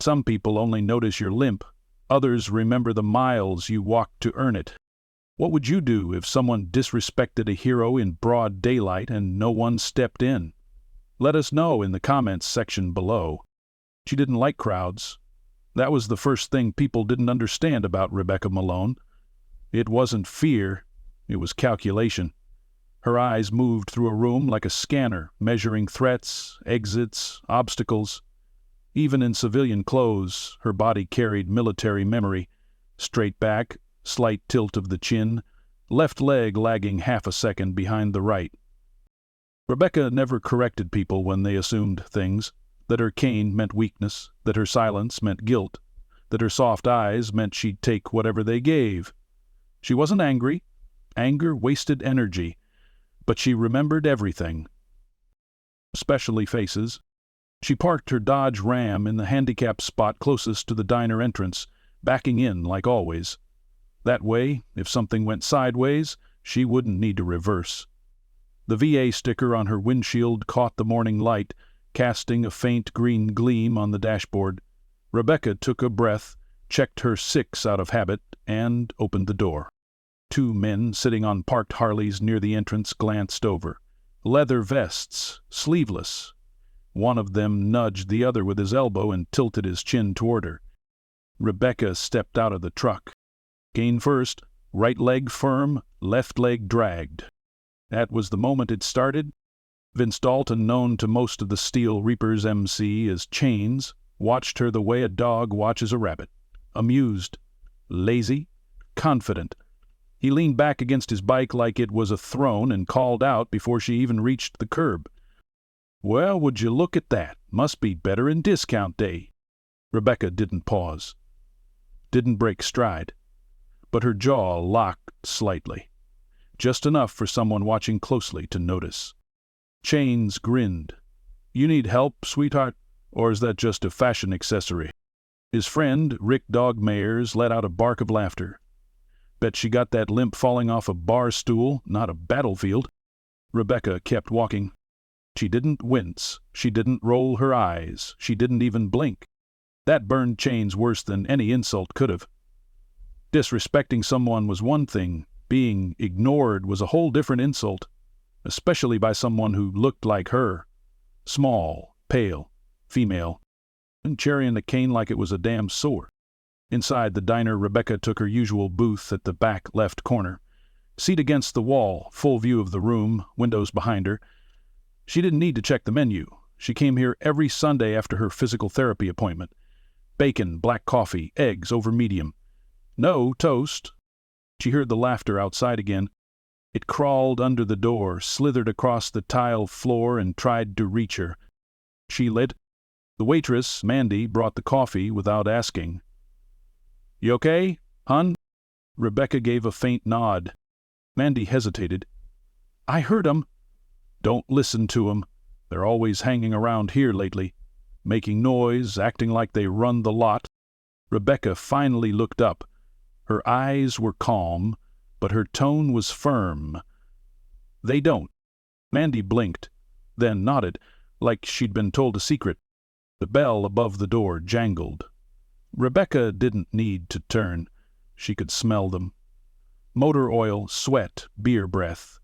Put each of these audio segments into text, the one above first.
Some people only notice your limp. Others remember the miles you walked to earn it. What would you do if someone disrespected a hero in broad daylight and no one stepped in? Let us know in the comments section below. She didn't like crowds. That was the first thing people didn't understand about Rebecca Malone. It wasn't fear, it was calculation. Her eyes moved through a room like a scanner, measuring threats, exits, obstacles. Even in civilian clothes, her body carried military memory. Straight back, slight tilt of the chin, left leg lagging half a second behind the right. Rebecca never corrected people when they assumed things, that her cane meant weakness, that her silence meant guilt, that her soft eyes meant she'd take whatever they gave. She wasn't angry. Anger wasted energy. But she remembered everything. Especially faces. She parked her Dodge Ram in the handicapped spot closest to the diner entrance, backing in like always. That way, if something went sideways, she wouldn't need to reverse. The VA sticker on her windshield caught the morning light, casting a faint green gleam on the dashboard. Rebecca took a breath, checked her 6 out of habit, and opened the door. 2 men sitting on parked Harleys near the entrance glanced over. Leather vests, sleeveless. One of them nudged the other with his elbow and tilted his chin toward her. Rebecca stepped out of the truck. Cane first, right leg firm, left leg dragged. That was the moment it started. Vince Dalton, known to most of the Steel Reapers MC as Chains, watched her the way a dog watches a rabbit. Amused, lazy, confident. He leaned back against his bike like it was a throne and called out before she even reached the curb. "Well, would you look at that? Must be better in discount day." Rebecca didn't pause. Didn't break stride. But her jaw locked slightly. Just enough for someone watching closely to notice. Chains grinned. "You need help, sweetheart? Or is that just a fashion accessory?" His friend, Rick Dog Mayers, let out a bark of laughter. "Bet she got that limp falling off a bar stool, not a battlefield." Rebecca kept walking. She didn't wince. She didn't roll her eyes. She didn't even blink. That burned Chains worse than any insult could have. Disrespecting someone was one thing. Being ignored was a whole different insult, especially by someone who looked like her. Small, pale, female, and carrying the cane like it was a damn sword. Inside the diner, Rebecca took her usual booth at the back left corner. Seat against the wall, full view of the room, windows behind her. She didn't need to check the menu. She came here every Sunday after her physical therapy appointment. Bacon, black coffee, eggs over medium. No toast. She heard the laughter outside again. It crawled under the door, slithered across the tile floor, and tried to reach her. She lit. The waitress, Mandy, brought the coffee without asking. "You okay, hun?" Rebecca gave a faint nod. Mandy hesitated. "I heard 'em." "Don't listen to 'em. They're always hanging around here lately, making noise, acting like they run the lot." Rebecca finally looked up. Her eyes were calm, but her tone was firm. "They don't." Mandy blinked, then nodded, like she'd been told a secret. The bell above the door jangled. Rebecca didn't need to turn. She could smell them. Motor oil, sweat, beer breath.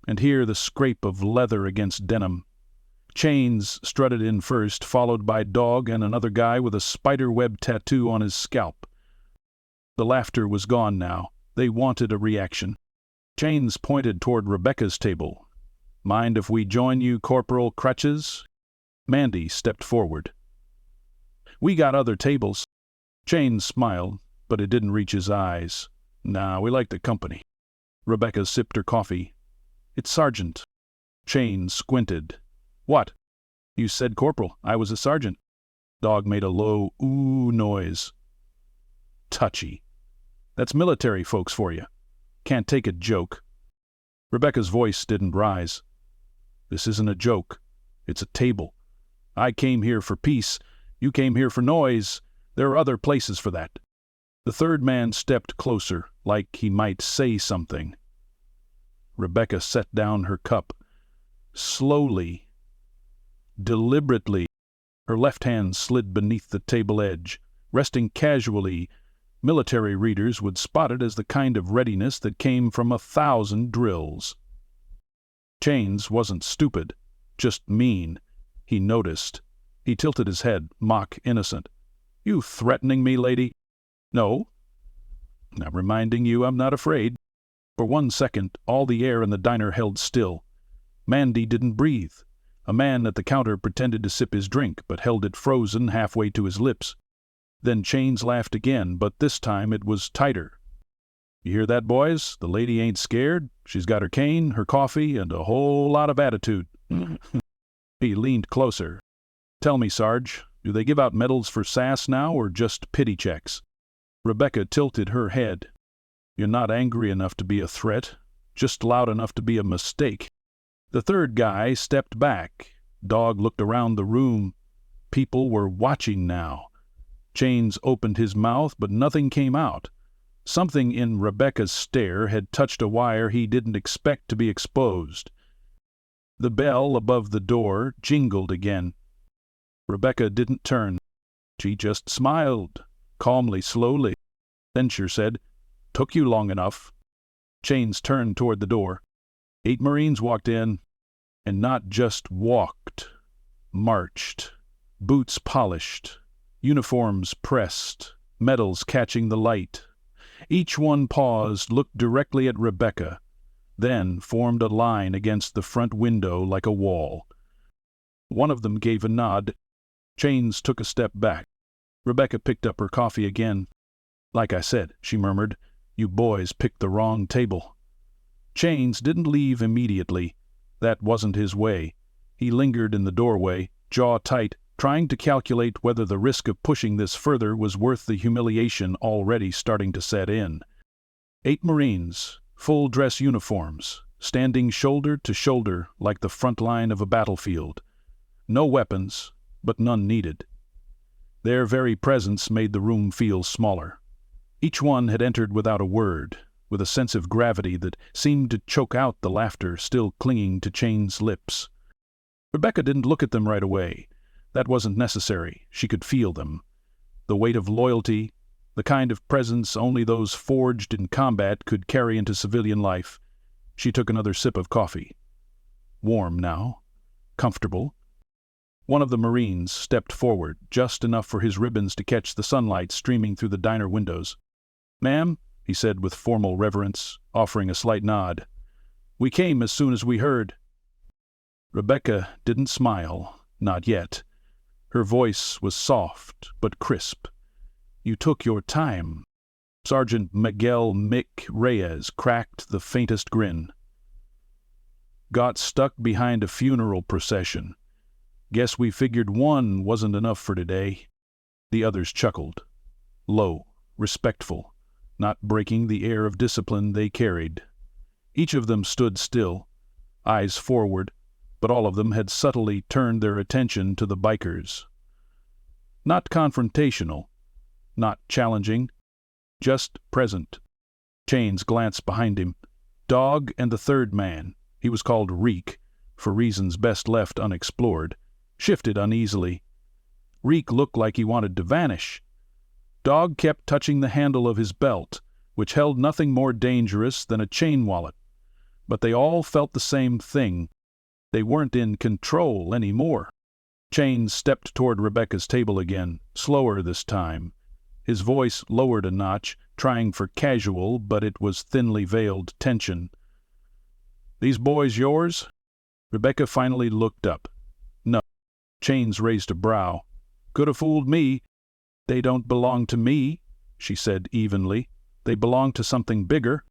And hear the scrape of leather against denim. Chains strutted in first, followed by Dog and another guy with a spiderweb tattoo on his scalp. The laughter was gone now. They wanted a reaction. Chains pointed toward Rebecca's table. "Mind if we join you, Corporal Crutches?" Mandy stepped forward. "We got other tables." Chains smiled, but it didn't reach his eyes. "Nah, we like the company." Rebecca sipped her coffee. "It's Sergeant." Chains squinted. "What?" "You said corporal. I was a sergeant." Dog made a low ooh noise. "Touchy. That's military folks for you. Can't take a joke." Rebecca's voice didn't rise. "This isn't a joke. It's a table. I came here for peace. You came here for noise. There are other places for that." The third man stepped closer, like he might say something. Rebecca set down her cup. Slowly, deliberately, Her left hand slid beneath the table edge, resting casually. Military readers would spot it as the kind of readiness that came from 1,000 drills. Chains wasn't stupid, just mean. He noticed. He tilted his head, mock innocent. "You threatening me, lady?" "No. I'm reminding you I'm not afraid." For 1 second, all the air in the diner held still. Mandy didn't breathe. A man at the counter pretended to sip his drink, but held it frozen halfway to his lips. Then Chains laughed again, but this time it was tighter. "You hear that, boys? The lady ain't scared. She's got her cane, her coffee, and a whole lot of attitude." He leaned closer. "Tell me, Sarge, do they give out medals for sass now, or just pity checks?" Rebecca tilted her head. "You're not angry enough to be a threat, just loud enough to be a mistake." The third guy stepped back. Dog looked around the room. People were watching now. Chains opened his mouth, but nothing came out. Something in Rebecca's stare had touched a wire he didn't expect to be exposed. The bell above the door jingled again. Rebecca didn't turn. She just smiled, calmly, slowly. Venture said, "Took you long enough." Chains turned toward the door. 8 Marines walked in, and not just walked, marched, boots polished, uniforms pressed, medals catching the light. Each one paused, looked directly at Rebecca, then formed a line against the front window like a wall. One of them gave a nod. Chains took a step back. Rebecca picked up her coffee again. "Like I said," she murmured, "you boys picked the wrong table." Chains didn't leave immediately. That wasn't his way. He lingered in the doorway, jaw tight, trying to calculate whether the risk of pushing this further was worth the humiliation already starting to set in. 8 Marines, full-dress uniforms, standing shoulder to shoulder like the front line of a battlefield. No weapons, but none needed. Their very presence made the room feel smaller. Each one had entered without a word, with a sense of gravity that seemed to choke out the laughter still clinging to Chain's lips. Rebecca didn't look at them right away. That wasn't necessary. She could feel them. The weight of loyalty, the kind of presence only those forged in combat could carry into civilian life. She took another sip of coffee. Warm now. Comfortable. One of the Marines stepped forward, just enough for his ribbons to catch the sunlight streaming through the diner windows. "Ma'am," he said with formal reverence, offering a slight nod. "We came as soon as we heard." Rebecca didn't smile, not yet. Her voice was soft but crisp. "You took your time." Sergeant Miguel Mick Reyes cracked the faintest grin. "Got stuck behind a funeral procession. Guess we figured one wasn't enough for today." The others chuckled. Low, respectful, not breaking the air of discipline they carried. Each of them stood still, eyes forward, but all of them had subtly turned their attention to the bikers. Not confrontational, not challenging, just present. Chains glanced behind him. Dog and the third man, he was called Reek, for reasons best left unexplored, shifted uneasily. Reek looked like he wanted to vanish. Dog kept touching the handle of his belt, which held nothing more dangerous than a chain wallet. But they all felt the same thing. They weren't in control anymore. Chains stepped toward Rebecca's table again, slower this time. His voice lowered a notch, trying for casual, but it was thinly veiled tension. "These boys yours?" Rebecca finally looked up. "No." Chains raised a brow. "Could have fooled me." "They don't belong to me," she said evenly. "They belong to something bigger."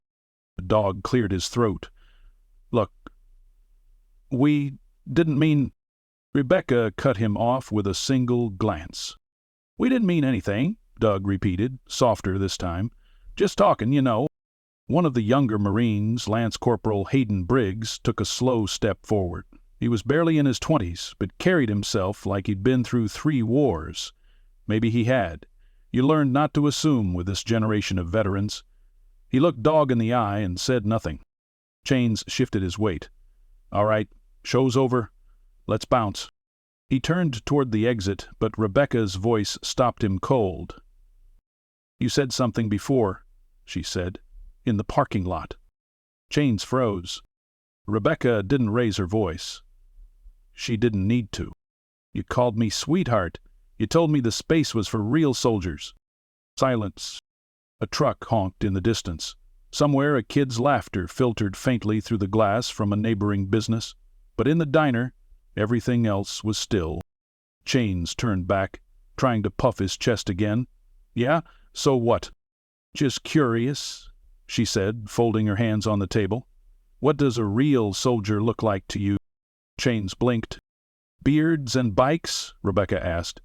The dog cleared his throat. "Look, we didn't mean—" Rebecca cut him off with a single glance. "We didn't mean anything," Doug repeated, softer this time. "Just talking, you know." One of the younger Marines, Lance Corporal Hayden Briggs, took a slow step forward. He was barely in his 20s, but carried himself like he'd been through 3 wars. Maybe he had. You learned not to assume with this generation of veterans. He looked Dog in the eye and said nothing. Chains shifted his weight. "All right, show's over. Let's bounce." He turned toward the exit, but Rebecca's voice stopped him cold. "You said something before," she said, "in the parking lot." Chains froze. Rebecca didn't raise her voice. She didn't need to. "You called me sweetheart. You told me the space was for real soldiers." Silence. A truck honked in the distance. Somewhere a kid's laughter filtered faintly through the glass from a neighboring business. But in the diner, everything else was still. Chains turned back, trying to puff his chest again. "Yeah, so what?" "Just curious," she said, folding her hands on the table. "What does a real soldier look like to you?" Chains blinked. "Beards and bikes?" Rebecca asked.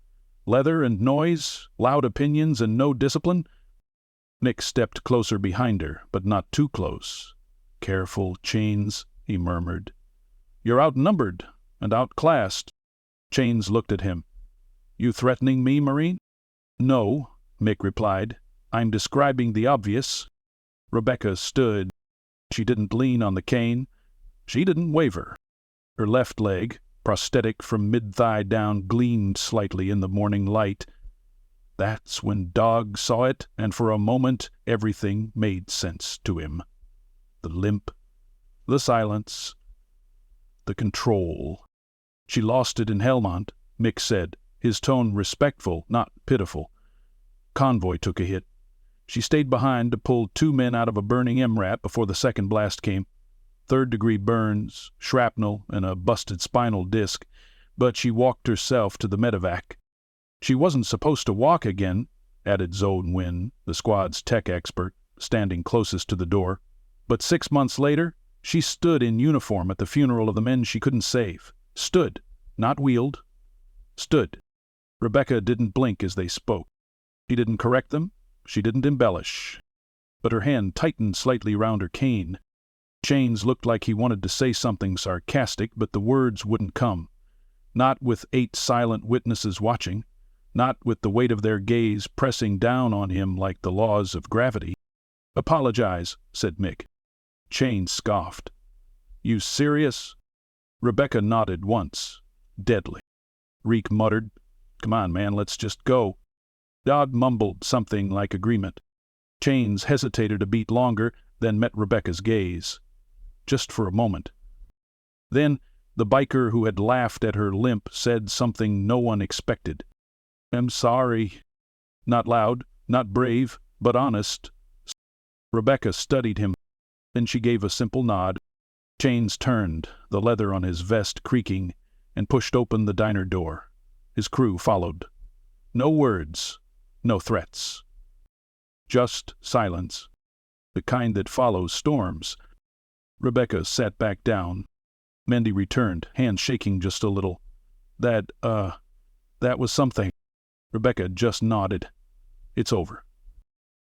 "Leather and noise, loud opinions and no discipline?" Nick stepped closer behind her, but not too close. "Careful, Chains," he murmured. "You're outnumbered and outclassed." Chains looked at him. "You threatening me, Marine?" "No," Mick replied. "I'm describing the obvious." Rebecca stood. She didn't lean on the cane. She didn't waver. Her left leg, prosthetic from mid-thigh down, gleamed slightly in the morning light. That's when Dog saw it, and for a moment everything made sense to him. The limp, the silence, the control. "She lost it in Helmont," Mick said, his tone respectful, not pitiful. "Convoy took a hit. She stayed behind to pull 2 men out of a burning MRAP before the second blast came. 3rd-degree burns, shrapnel, and a busted spinal disc, but she walked herself to the medevac. She wasn't supposed to walk again," added Zone Wynn, the squad's tech expert, standing closest to the door. "But 6 months later, she stood in uniform at the funeral of the men she couldn't save. Stood, not wheeled. Stood." Rebecca didn't blink as they spoke. She didn't correct them. She didn't embellish. But her hand tightened slightly round her cane. Chains looked like he wanted to say something sarcastic, but the words wouldn't come. Not with 8 silent witnesses watching. Not with the weight of their gaze pressing down on him like the laws of gravity. "Apologize," said Mick. Chains scoffed. "You serious?" Rebecca nodded once. Deadly. Reek muttered, "Come on, man, let's just go." Dodd mumbled something like agreement. Chains hesitated a beat longer, then met Rebecca's gaze. Just for a moment. Then the biker who had laughed at her limp said something no one expected. "I'm sorry." Not loud, not brave, but honest. Rebecca studied him. Then she gave a simple nod. Chains turned, the leather on his vest creaking, and pushed open the diner door. His crew followed. No words, no threats. Just silence. The kind that follows storms. Rebecca sat back down. Mendy returned, hands shaking just a little. That was something." Rebecca just nodded. "It's over."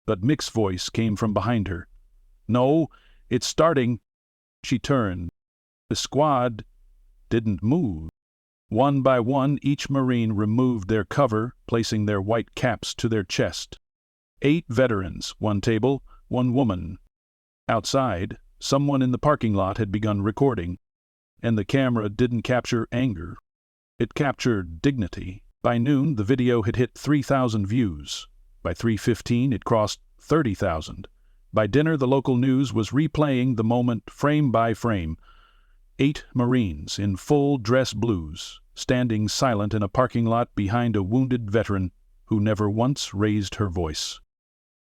But Mick's voice came from behind her. "No, it's starting." She turned. The squad didn't move. One by one, each Marine removed their cover, placing their white caps to their chest. 8 veterans, 1 table, 1 woman. Outside, someone in the parking lot had begun recording, and the camera didn't capture anger. It captured dignity. By noon, the video had hit 3,000 views. By 3:15, it crossed 30,000. By dinner, the local news was replaying the moment frame by frame. 8 Marines in full dress blues, standing silent in a parking lot behind a wounded veteran who never once raised her voice.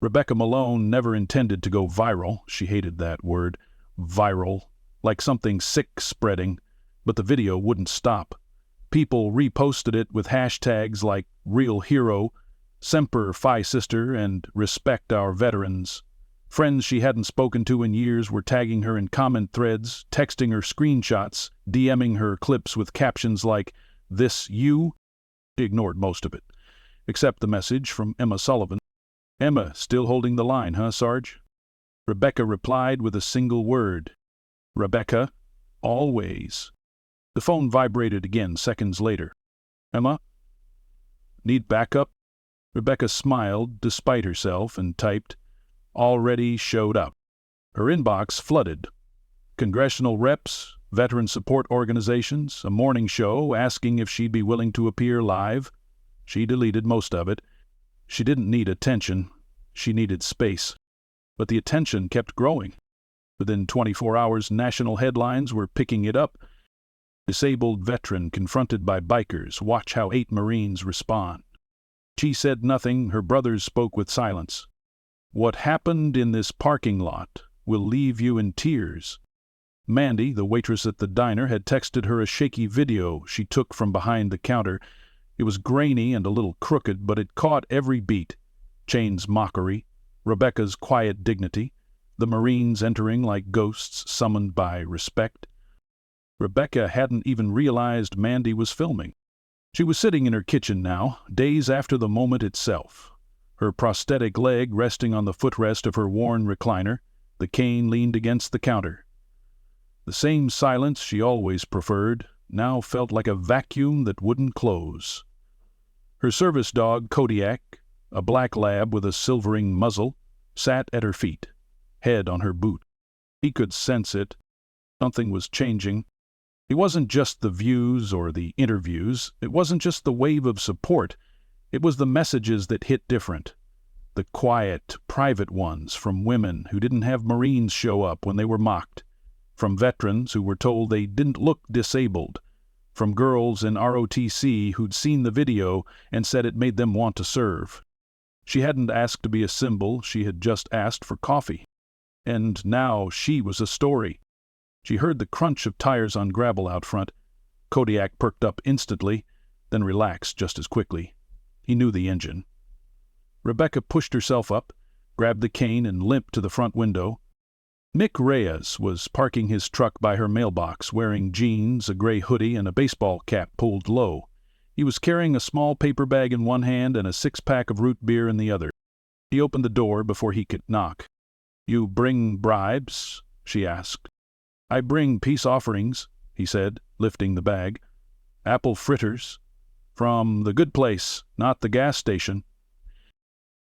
Rebecca Malone never intended to go viral. She hated that word, viral, like something sick spreading, but the video wouldn't stop. People reposted it with hashtags like Real Hero, Semper Fi Sister, and Respect Our Veterans. Friends she hadn't spoken to in years were tagging her in comment threads, texting her screenshots, DMing her clips with captions like, "This you?" She ignored most of it, except the message from Emma Sullivan. "Emma, still holding the line, huh, Sarge?" Rebecca replied with a single word. "Rebecca, always." The phone vibrated again seconds later. "Emma? Need backup?" Rebecca smiled despite herself and typed, "Already showed up." Her inbox flooded. Congressional reps, veteran support organizations, a morning show asking if she'd be willing to appear live. She deleted most of it. She didn't need attention. She needed space. But the attention kept growing. Within 24 hours, national headlines were picking it up. Disabled veteran confronted by bikers. Watch how 8 Marines respond. She said nothing. Her brothers spoke with silence. What happened in this parking lot will leave you in tears. Mandy, the waitress at the diner, had texted her a shaky video she took from behind the counter. It was grainy and a little crooked, but it caught every beat. Chain's mockery, Rebecca's quiet dignity, the Marines entering like ghosts summoned by respect. Rebecca hadn't even realized Mandy was filming. She was sitting in her kitchen now, days after the moment itself. Her prosthetic leg resting on the footrest of her worn recliner, the cane leaned against the counter. The same silence she always preferred now felt like a vacuum that wouldn't close. Her service dog, Kodiak, a black lab with a silvering muzzle, sat at her feet, head on her boot. He could sense it. Something was changing. It wasn't just the views or the interviews. It wasn't just the wave of support. It was the messages that hit different. The quiet, private ones from women who didn't have Marines show up when they were mocked. From veterans who were told they didn't look disabled. From girls in ROTC who'd seen the video and said it made them want to serve. She hadn't asked to be a symbol. She had just asked for coffee. And now she was a story. She heard the crunch of tires on gravel out front. Kodiak perked up instantly, then relaxed just as quickly. He knew the engine. Rebecca pushed herself up, grabbed the cane, and limped to the front window. Mick Reyes was parking his truck by her mailbox, wearing jeans, a gray hoodie, and a baseball cap pulled low. He was carrying a small paper bag in one hand and a 6-pack of root beer in the other. He opened the door before he could knock. "You bring bribes?" she asked. "I bring peace offerings," he said, lifting the bag. "Apple fritters. From the good place, not the gas station."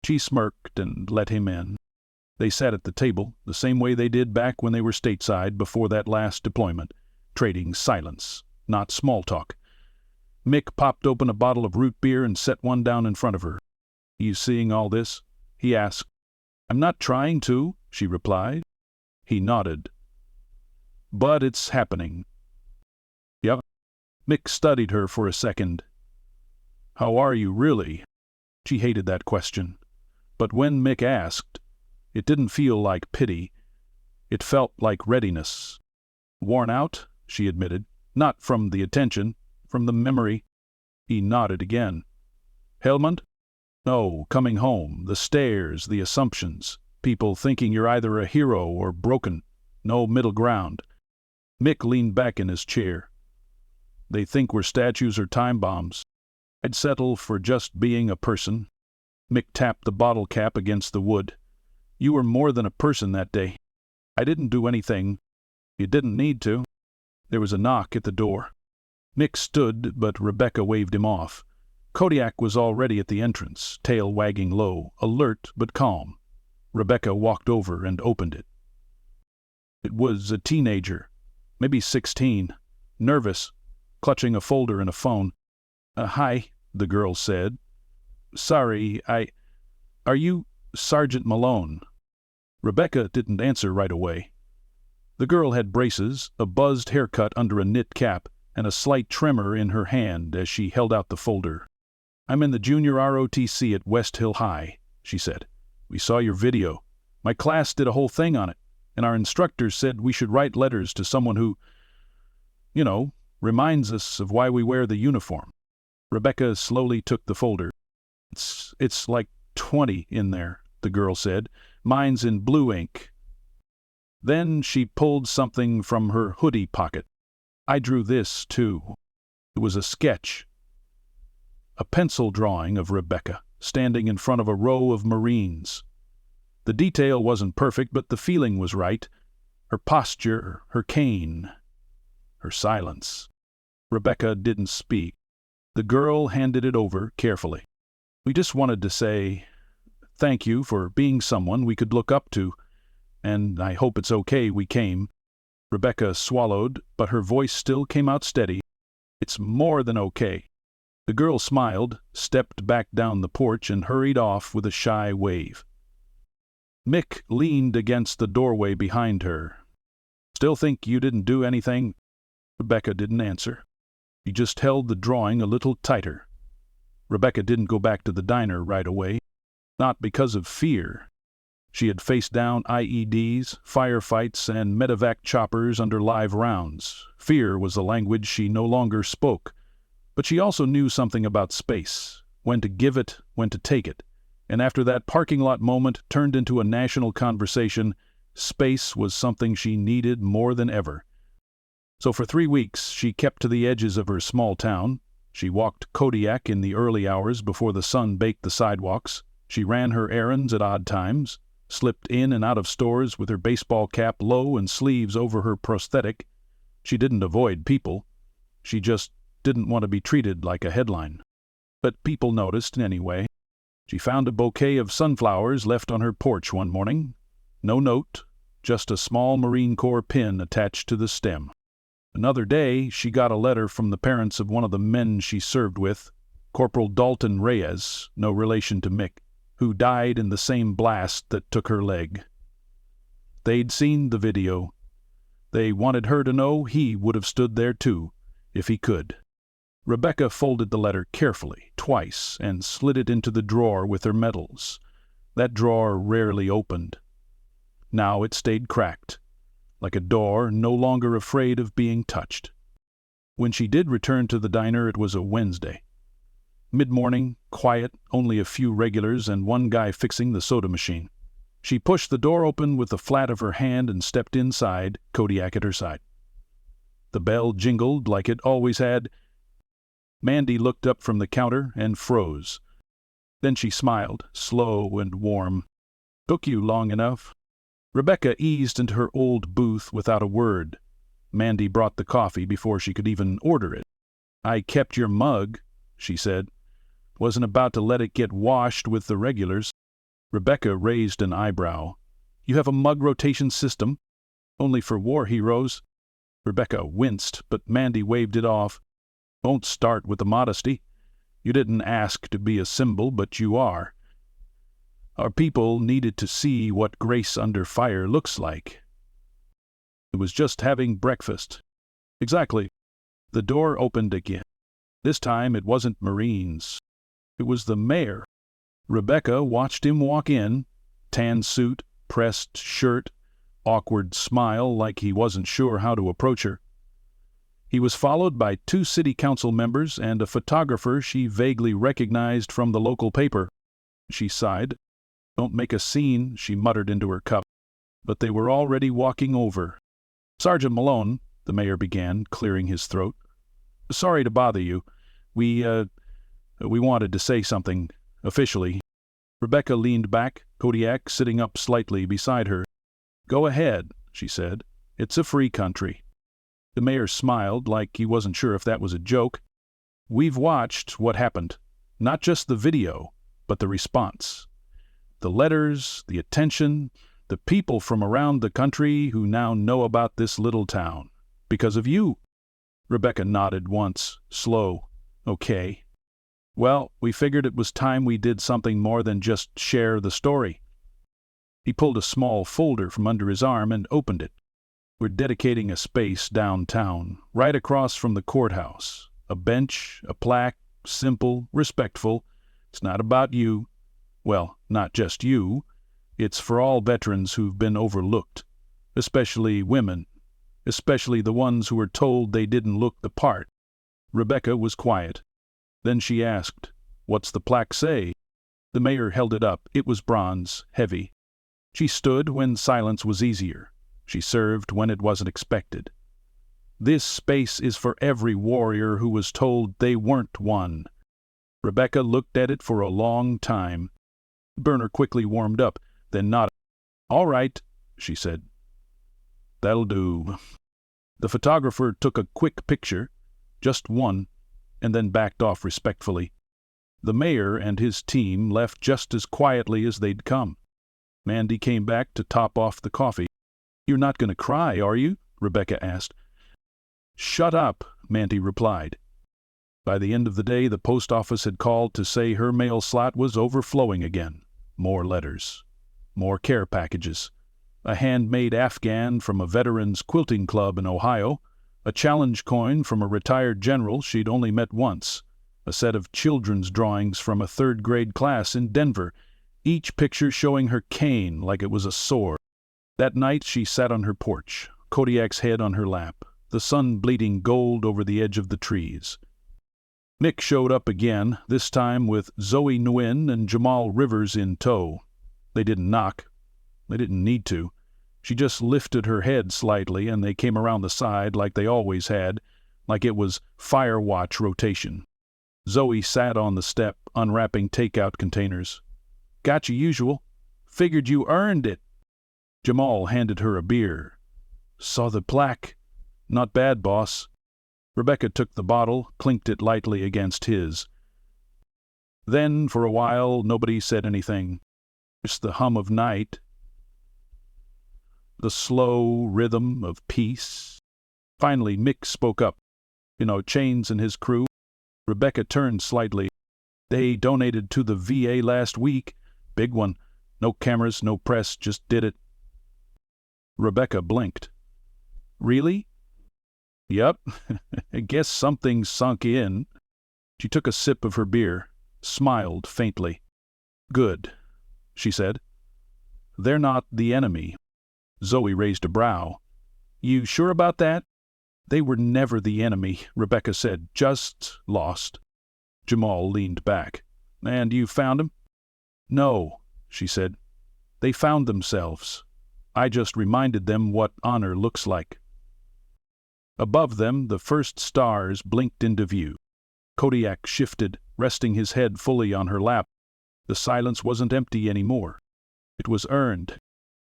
She smirked and let him in. They sat at the table, the same way they did back when they were stateside before that last deployment, trading silence, not small talk. Mick popped open a bottle of root beer and set one down in front of her. "You seeing all this?" he asked. "I'm not trying to," she replied. He nodded. "But it's happening." "Yep." Mick studied her for a second. "How are you, really?" She hated that question. But when Mick asked, it didn't feel like pity. It felt like readiness. "Worn out," she admitted. "Not from the attention, from the memory." He nodded again. "Helmand?" "No, coming home. The stairs, the assumptions. People thinking you're either a hero or broken. No middle ground." Mick leaned back in his chair. "They think we're statues or time bombs. I'd settle for just being a person." Mick tapped the bottle cap against the wood. "You were more than a person that day. I didn't do anything. You didn't need to." There was a knock at the door. Mick stood, but Rebecca waved him off. Kodiak was already at the entrance, tail wagging low, alert but calm. Rebecca walked over and opened it. It was a teenager, maybe 16, nervous, clutching a folder and a phone. "Hi," the girl said. "Sorry, Are you Sergeant Malone?" Rebecca didn't answer right away. The girl had braces, a buzzed haircut under a knit cap, and a slight tremor in her hand as she held out the folder. "I'm in the junior ROTC at West Hill High," she said. "We saw your video. My class did a whole thing on it, and our instructors said we should write letters to someone who, reminds us of why we wear the uniform." Rebecca slowly took the folder. It's like 20 in there," the girl said. "Mine's in blue ink." Then she pulled something from her hoodie pocket. "I drew this, too." It was a sketch. A pencil drawing of Rebecca, standing in front of a row of Marines. The detail wasn't perfect, but the feeling was right. Her posture, her cane, her silence. Rebecca didn't speak. The girl handed it over carefully. "We just wanted to say thank you for being someone we could look up to, and I hope it's okay we came." Rebecca swallowed, but her voice still came out steady. "It's more than okay." The girl smiled, stepped back down the porch, and hurried off with a shy wave. Mick leaned against the doorway behind her. "Still think you didn't do anything?" Rebecca didn't answer. He just held the drawing a little tighter. Rebecca didn't go back to the diner right away, not because of fear. She had faced down IEDs, firefights, and medevac choppers under live rounds. Fear was the language she no longer spoke. But she also knew something about space, when to give it, when to take it. And after that parking lot moment turned into a national conversation, space was something she needed more than ever. So for 3 weeks she kept to the edges of her small town. She walked Kodiak in the early hours before the sun baked the sidewalks. She ran her errands at odd times, slipped in and out of stores with her baseball cap low and sleeves over her prosthetic. She didn't avoid people. She just didn't want to be treated like a headline. But people noticed anyway. She found a bouquet of sunflowers left on her porch one morning. No note, just a small Marine Corps pin attached to the stem. Another day, she got a letter from the parents of one of the men she served with, Corporal Dalton Reyes, no relation to Mick, who died in the same blast that took her leg. They'd seen the video. They wanted her to know he would have stood there too, if he could. Rebecca folded the letter carefully, twice, and slid it into the drawer with her medals. That drawer rarely opened. Now it stayed cracked, like a door no longer afraid of being touched. When she did return to the diner, it was a Wednesday. Mid-morning, quiet, only a few regulars and one guy fixing the soda machine. She pushed the door open with the flat of her hand and stepped inside, Kodiak at her side. The bell jingled like it always had. Mandy looked up from the counter and froze. Then she smiled, slow and warm. "Took you long enough." Rebecca eased into her old booth without a word. Mandy brought the coffee before she could even order it. "I kept your mug," she said. "Wasn't about to let it get washed with the regulars." Rebecca raised an eyebrow. "You have a mug rotation system? Only for war heroes?" Rebecca winced, but Mandy waved it off. "Don't start with the modesty. You didn't ask to be a symbol, but you are. Our people needed to see what grace under fire looks like." It was just having breakfast. Exactly. The door opened again. This time it wasn't Marines. It was the mayor. Rebecca watched him walk in, tan suit, pressed shirt, awkward smile like he wasn't sure how to approach her. He was followed by 2 city council members and a photographer she vaguely recognized from the local paper. She sighed. "Don't make a scene," she muttered into her cup. But they were already walking over. "Sergeant Malone," the mayor began, clearing his throat. "Sorry to bother you. We wanted to say something, officially." Rebecca leaned back, Kodiak sitting up slightly beside her. "Go ahead," she said. "It's a free country." The mayor smiled like he wasn't sure if that was a joke. "We've watched what happened. Not just the video, but the response. The letters, the attention, the people from around the country who now know about this little town. Because of you." Rebecca nodded once, slow. "Okay. Well, we figured it was time we did something more than just share the story." He pulled a small folder from under his arm and opened it. "We're dedicating a space downtown, right across from the courthouse. A bench, a plaque, simple, respectful. It's not about you. Well, not just you. It's for all veterans who've been overlooked, especially women, especially the ones who were told they didn't look the part." Rebecca was quiet. Then she asked, "What's the plaque say?" The mayor held it up. It was bronze, heavy. She stood when silence was easier. She served when it wasn't expected. "This space is for every warrior who was told they weren't one." Rebecca looked at it for a long time. The burner quickly warmed up, then nodded. "All right," she said. "That'll do." The photographer took a quick picture, just one, and then backed off respectfully. The mayor and his team left just as quietly as they'd come. Mandy came back to top off the coffee. "You're not going to cry, are you?" Rebecca asked. "Shut up," Manty replied. By the end of the day, the post office had called to say her mail slot was overflowing again. More letters. More care packages. A handmade Afghan from a veterans quilting club in Ohio, a challenge coin from a retired general she'd only met once, a set of children's drawings from a third-grade class in Denver, each picture showing her cane like it was a sword. That night she sat on her porch, Kodiak's head on her lap, the sun bleeding gold over the edge of the trees. Mick showed up again, this time with Zoe Nguyen and Jamal Rivers in tow. They didn't knock. They didn't need to. She just lifted her head slightly, and they came around the side like they always had, like it was fire watch rotation. Zoe sat on the step, unwrapping takeout containers. "Got your usual. Figured you earned it." Jamal handed her a beer. "Saw the plaque. Not bad, boss." Rebecca took the bottle, clinked it lightly against his. Then, for a while, nobody said anything. Just the hum of night. The slow rhythm of peace. Finally, Mick spoke up. Chains and his crew. Rebecca turned slightly. "They donated to the VA last week. Big one. No cameras, no press, just did it." Rebecca blinked. "Really?" "Yup. I guess something sunk in." She took a sip of her beer, smiled faintly. "Good," she said. "They're not the enemy." Zoe raised a brow. "You sure about that?" "They were never the enemy," Rebecca said. "Just lost." Jamal leaned back. "And you found 'em?" "No," she said. "They found themselves. I just reminded them what honor looks like." Above them, the first stars blinked into view. Kodiak shifted, resting his head fully on her lap. The silence wasn't empty anymore. It was earned.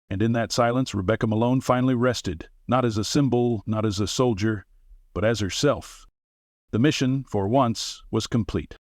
And in that silence, Rebecca Malone finally rested, not as a symbol, not as a soldier, but as herself. The mission, for once, was complete.